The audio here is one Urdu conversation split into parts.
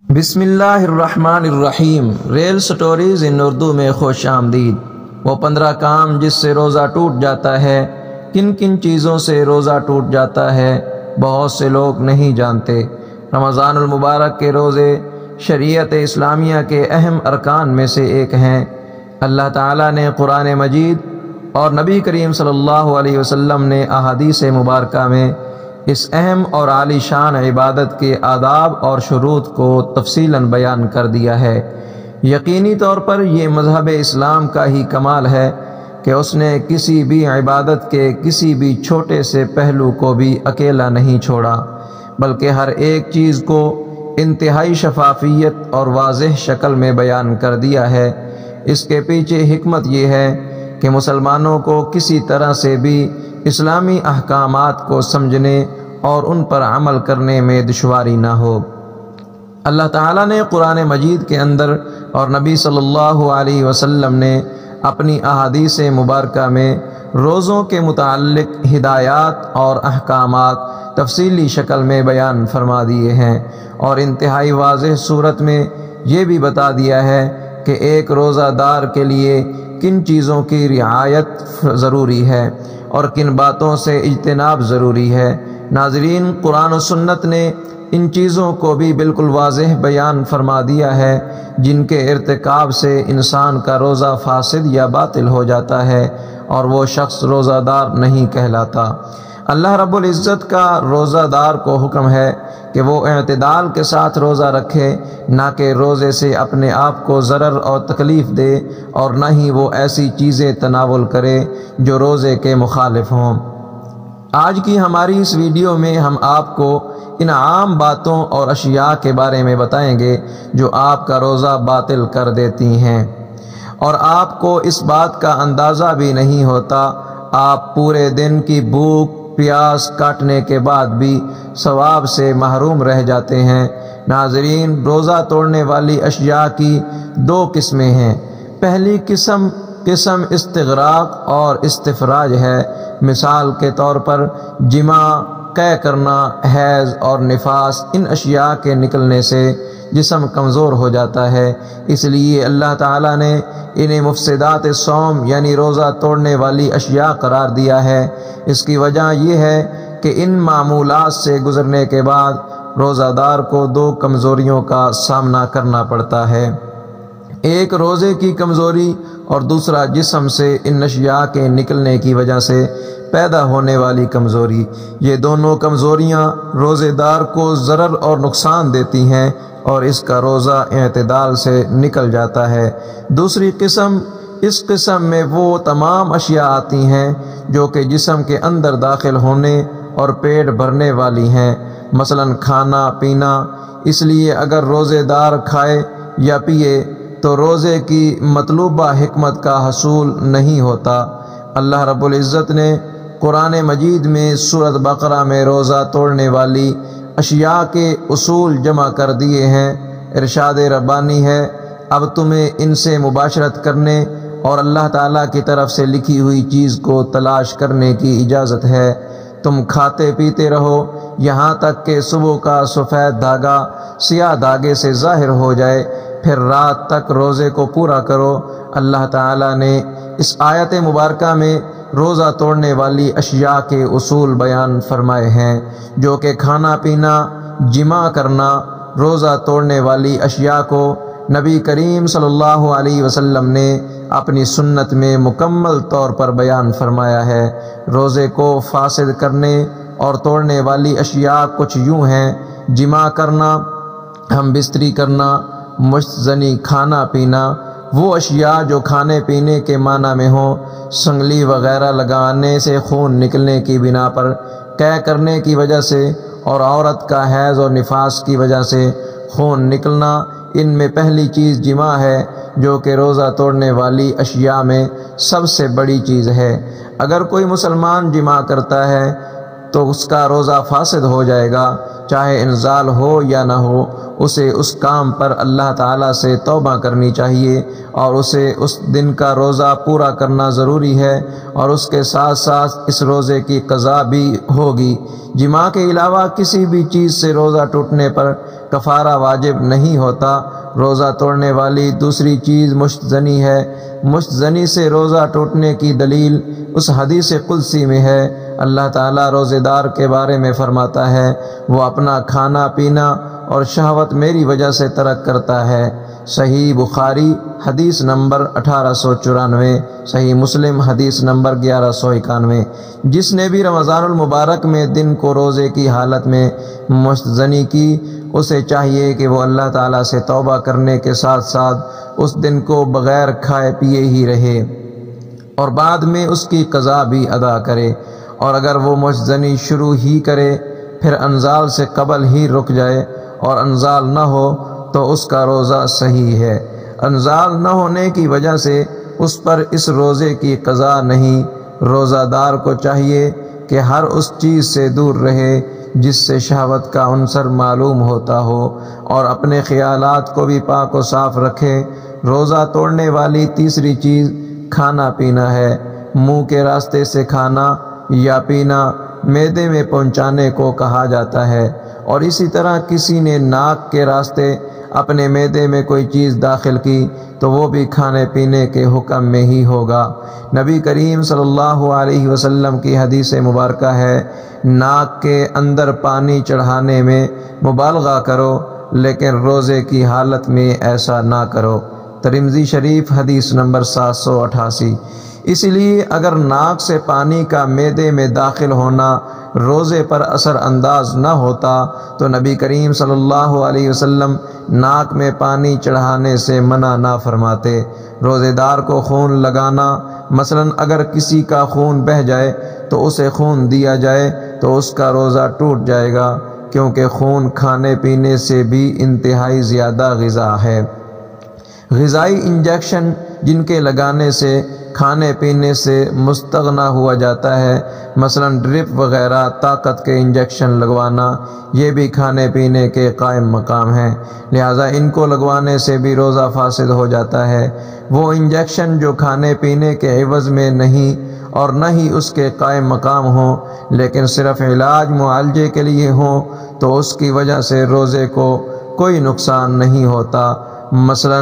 بسم اللہ الرحمن الرحیم۔ ریل سٹوریز ان اردو میں خوش آمدید۔ وہ 15 کام جس سے روزہ ٹوٹ جاتا ہے۔ کن کن چیزوں سے روزہ ٹوٹ جاتا ہے بہت سے لوگ نہیں جانتے۔ رمضان المبارک کے روزے شریعت اسلامیہ کے اہم ارکان میں سے ایک ہیں۔ اللہ تعالیٰ نے قرآن مجید اور نبی کریم صلی اللہ علیہ وسلم نے احادیث مبارکہ میں اس اہم اور عالی شان عبادت کے آداب اور شروط کو تفصیلاً بیان کر دیا ہے۔ یقینی طور پر یہ مذہب اسلام کا ہی کمال ہے کہ اس نے کسی بھی عبادت کے کسی بھی چھوٹے سے پہلو کو بھی اکیلا نہیں چھوڑا، بلکہ ہر ایک چیز کو انتہائی شفافیت اور واضح شکل میں بیان کر دیا ہے۔ اس کے پیچھے حکمت یہ ہے کہ مسلمانوں کو کسی طرح سے بھی اسلامی احکامات کو سمجھنے اور ان پر عمل کرنے میں دشواری نہ ہو۔ اللہ تعالیٰ نے قرآن مجید کے اندر اور نبی صلی اللہ علیہ وسلم نے اپنی احادیث مبارکہ میں روزوں کے متعلق ہدایات اور احکامات تفصیلی شکل میں بیان فرما دیے ہیں، اور انتہائی واضح صورت میں یہ بھی بتا دیا ہے کہ ایک روزہ دار کے لیے کن چیزوں کی رعایت ضروری ہے اور کن باتوں سے اجتناب ضروری ہے۔ ناظرین، قرآن و سنت نے ان چیزوں کو بھی بالکل واضح بیان فرما دیا ہے جن کے ارتکاب سے انسان کا روزہ فاسد یا باطل ہو جاتا ہے اور وہ شخص روزہ دار نہیں کہلاتا۔ اللہ رب العزت کا روزہ دار کو حکم ہے کہ وہ اعتدال کے ساتھ روزہ رکھے، نہ کہ روزے سے اپنے آپ کو ضرر اور تکلیف دے، اور نہ ہی وہ ایسی چیزیں تناول کرے جو روزے کے مخالف ہوں۔ آج کی ہماری اس ویڈیو میں ہم آپ کو ان عام باتوں اور اشیاء کے بارے میں بتائیں گے جو آپ کا روزہ باطل کر دیتی ہیں، اور آپ کو اس بات کا اندازہ بھی نہیں ہوتا۔ آپ پورے دن کی بھوک پیاس کاٹنے کے بعد بھی ثواب سے محروم رہ جاتے ہیں۔ ناظرین، روزہ توڑنے والی اشیاء کی 2 قسمیں ہیں۔ پہلی قسم استغراق اور استفراج ہے۔ مثال کے طور پر جماع، قے کرنا، حیض اور نفاس، ان اشیاء کے نکلنے سے جسم کمزور ہو جاتا ہے، اس لیے اللہ تعالیٰ نے انہیں مفسدات صوم یعنی روزہ توڑنے والی اشیاء قرار دیا ہے۔ اس کی وجہ یہ ہے کہ ان معمولات سے گزرنے کے بعد روزہ دار کو 2 کمزوریوں کا سامنا کرنا پڑتا ہے، ایک روزے کی کمزوری اور دوسرا جسم سے ان اشیاء کے نکلنے کی وجہ سے پیدا ہونے والی کمزوری۔ یہ دونوں کمزوریاں روزے دار کو ضرر اور نقصان دیتی ہیں اور اس کا روزہ اعتدال سے نکل جاتا ہے۔ دوسری قسم، اس قسم میں وہ تمام اشیاء آتی ہیں جو کہ جسم کے اندر داخل ہونے اور پیٹ بھرنے والی ہیں، مثلا کھانا پینا۔ اس لیے اگر روزے دار کھائے یا پیے تو روزے کی مطلوبہ حکمت کا حصول نہیں ہوتا۔ اللہ رب العزت نے قرآن مجید میں سورۃ بقرہ میں روزہ توڑنے والی اشیاء کے اصول جمع کر دیے ہیں۔ ارشاد ربانی ہے، اب تمہیں ان سے مباشرت کرنے اور اللہ تعالیٰ کی طرف سے لکھی ہوئی چیز کو تلاش کرنے کی اجازت ہے۔ تم کھاتے پیتے رہو یہاں تک کہ صبح کا سفید دھاگا سیاہ دھاگے سے ظاہر ہو جائے، پھر رات تک روزے کو پورا کرو۔ اللہ تعالیٰ نے اس آیت مبارکہ میں روزہ توڑنے والی اشیاء کے اصول بیان فرمائے ہیں، جو کہ کھانا پینا، جماع کرنا۔ روزہ توڑنے والی اشیاء کو نبی کریم صلی اللہ علیہ وسلم نے اپنی سنت میں مکمل طور پر بیان فرمایا ہے۔ روزے کو فاسد کرنے اور توڑنے والی اشیاء کچھ یوں ہیں: جماع کرنا، ہم بستری کرنا، مشت زنی، کھانا پینا، وہ اشیاء جو کھانے پینے کے معنی میں ہوں، سنگلی وغیرہ لگانے سے خون نکلنے کی بنا پر، قے کرنے کی وجہ سے، اور عورت کا حیض اور نفاس کی وجہ سے خون نکلنا۔ ان میں پہلی چیز جماع ہے، جو کہ روزہ توڑنے والی اشیاء میں سب سے بڑی چیز ہے۔ اگر کوئی مسلمان جماع کرتا ہے تو اس کا روزہ فاسد ہو جائے گا، چاہے انزال ہو یا نہ ہو، اسے اس کام پر اللہ تعالیٰ سے توبہ کرنی چاہیے اور اسے اس دن کا روزہ پورا کرنا ضروری ہے، اور اس کے ساتھ ساتھ اس روزے کی قضا بھی ہوگی۔ جماع کے علاوہ کسی بھی چیز سے روزہ ٹوٹنے پر کفارہ واجب نہیں ہوتا۔ روزہ توڑنے والی دوسری چیز مشت زنی ہے۔ مشت زنی سے روزہ ٹوٹنے کی دلیل اس حدیث قدسی میں ہے۔ اللہ تعالیٰ روزے دار کے بارے میں فرماتا ہے، وہ اپنا کھانا پینا اور شہوت میری وجہ سے ترک کرتا ہے۔ صحیح بخاری حدیث نمبر 1894، صحیح مسلم حدیث نمبر 1191۔ جس نے بھی رمضان المبارک میں دن کو روزے کی حالت میں مشت زنی کی، اسے چاہیے کہ وہ اللہ تعالیٰ سے توبہ کرنے کے ساتھ ساتھ اس دن کو بغیر کھائے پیے ہی رہے اور بعد میں اس کی قضا بھی ادا کرے، اور اگر وہ مشت زنی شروع ہی کرے پھر انزال سے قبل ہی رک جائے اور انزال نہ ہو تو اس کا روزہ صحیح ہے۔ انزال نہ ہونے کی وجہ سے اس پر اس روزے کی قضا نہیں۔ روزہ دار کو چاہیے کہ ہر اس چیز سے دور رہے جس سے شہوت کا عنصر معلوم ہوتا ہو، اور اپنے خیالات کو بھی پاک و صاف رکھے۔ روزہ توڑنے والی تیسری چیز کھانا پینا ہے۔ منہ کے راستے سے کھانا یا پینا معدے میں پہنچانے کو کہا جاتا ہے، اور اسی طرح کسی نے ناک کے راستے اپنے معدے میں کوئی چیز داخل کی تو وہ بھی کھانے پینے کے حکم میں ہی ہوگا۔ نبی کریم صلی اللہ علیہ وسلم کی حدیث مبارکہ ہے، ناک کے اندر پانی چڑھانے میں مبالغہ کرو لیکن روزے کی حالت میں ایسا نہ کرو۔ ترمذی شریف حدیث نمبر 788۔ اس لیے اگر ناک سے پانی کا معدے میں داخل ہونا روزے پر اثر انداز نہ ہوتا تو نبی کریم صلی اللہ علیہ وسلم ناک میں پانی چڑھانے سے منع نہ فرماتے۔ روزے دار کو خون لگانا، مثلا اگر کسی کا خون بہہ جائے تو اسے خون دیا جائے تو اس کا روزہ ٹوٹ جائے گا، کیونکہ خون کھانے پینے سے بھی انتہائی زیادہ غذا ہے۔ غذائی انجیکشن جن کے لگانے سے کھانے پینے سے مستغنی ہوا جاتا ہے، مثلا ڈرپ وغیرہ، طاقت کے انجیکشن لگوانا، یہ بھی کھانے پینے کے قائم مقام ہیں، لہذا ان کو لگوانے سے بھی روزہ فاسد ہو جاتا ہے۔ وہ انجیکشن جو کھانے پینے کے عوض میں نہیں اور نہ ہی اس کے قائم مقام ہوں لیکن صرف علاج معالجے کے لیے ہوں تو اس کی وجہ سے روزے کو کوئی نقصان نہیں ہوتا۔ مثلا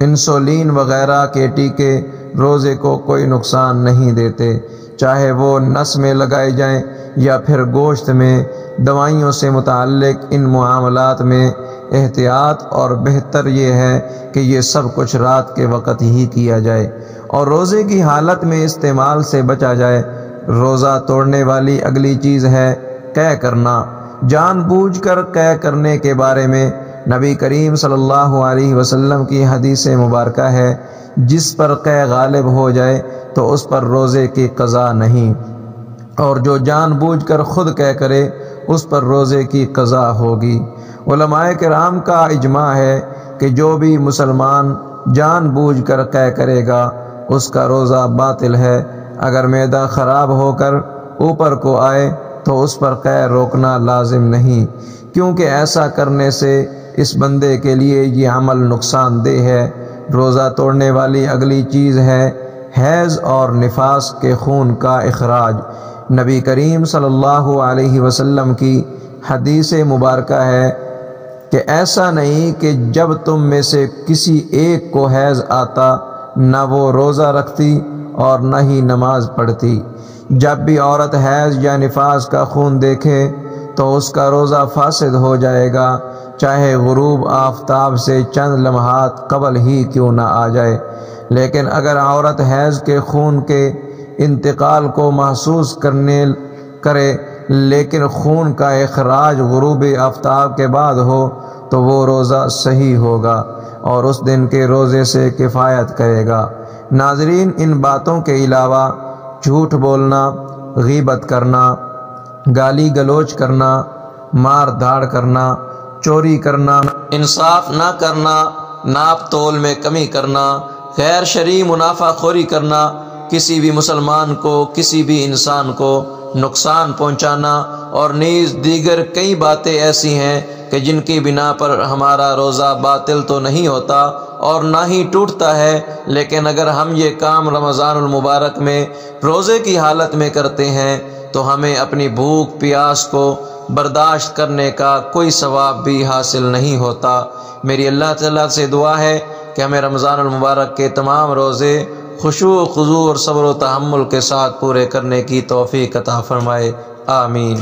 انسولین وغیرہ کے ٹیکے روزے کو کوئی نقصان نہیں دیتے، چاہے وہ نس میں لگائے جائیں یا پھر گوشت میں۔ دوائیوں سے متعلق ان معاملات میں احتیاط اور بہتر یہ ہے کہ یہ سب کچھ رات کے وقت ہی کیا جائے اور روزے کی حالت میں استعمال سے بچا جائے۔ روزہ توڑنے والی اگلی چیز ہے قے کرنا۔ جان بوجھ کر قے کرنے کے بارے میں نبی کریم صلی اللہ علیہ وسلم کی حدیث مبارکہ ہے، جس پر قے غالب ہو جائے تو اس پر روزے کی قضا نہیں، اور جو جان بوجھ کر خود قے کرے اس پر روزے کی قضا ہوگی۔ علماء کرام کا اجماع ہے کہ جو بھی مسلمان جان بوجھ کر قے کرے گا اس کا روزہ باطل ہے۔ اگر معدہ خراب ہو کر اوپر کو آئے تو اس پر قے روکنا لازم نہیں، کیونکہ ایسا کرنے سے اس بندے کے لیے یہ عمل نقصان دہ ہے۔ روزہ توڑنے والی اگلی چیز ہے حیض اور نفاس کے خون کا اخراج۔ نبی کریم صلی اللہ علیہ وسلم کی حدیث مبارکہ ہے کہ ایسا نہیں کہ جب تم میں سے کسی ایک کو حیض آتا نہ وہ روزہ رکھتی اور نہ ہی نماز پڑھتی۔ جب بھی عورت حیض یا نفاس کا خون دیکھے تو اس کا روزہ فاسد ہو جائے گا، چاہے غروب آفتاب سے چند لمحات قبل ہی کیوں نہ آ جائے۔ لیکن اگر عورت حیض کے خون کے انتقال کو محسوس کرے لیکن خون کا اخراج غروب آفتاب کے بعد ہو تو وہ روزہ صحیح ہوگا اور اس دن کے روزے سے کفایت کرے گا۔ ناظرین، ان باتوں کے علاوہ جھوٹ بولنا، غیبت کرنا، گالی گلوچ کرنا، مار دھاڑ کرنا، چوری کرنا، انصاف نہ کرنا، ناپ تول میں کمی کرنا، غیر شرعی منافع خوری کرنا، کسی بھی مسلمان کو، کسی بھی انسان کو نقصان پہنچانا اور نیز دیگر کئی باتیں ایسی ہیں کہ جن کی بنا پر ہمارا روزہ باطل تو نہیں ہوتا اور نہ ہی ٹوٹتا ہے، لیکن اگر ہم یہ کام رمضان المبارک میں روزے کی حالت میں کرتے ہیں تو ہمیں اپنی بھوک پیاس کو برداشت کرنے کا کوئی ثواب بھی حاصل نہیں ہوتا۔ میری اللہ تعالیٰ سے دعا ہے کہ ہمیں رمضان المبارک کے تمام روزے خشوع و خضوع اور صبر و تحمل کے ساتھ پورے کرنے کی توفیق عطا فرمائے، آمین۔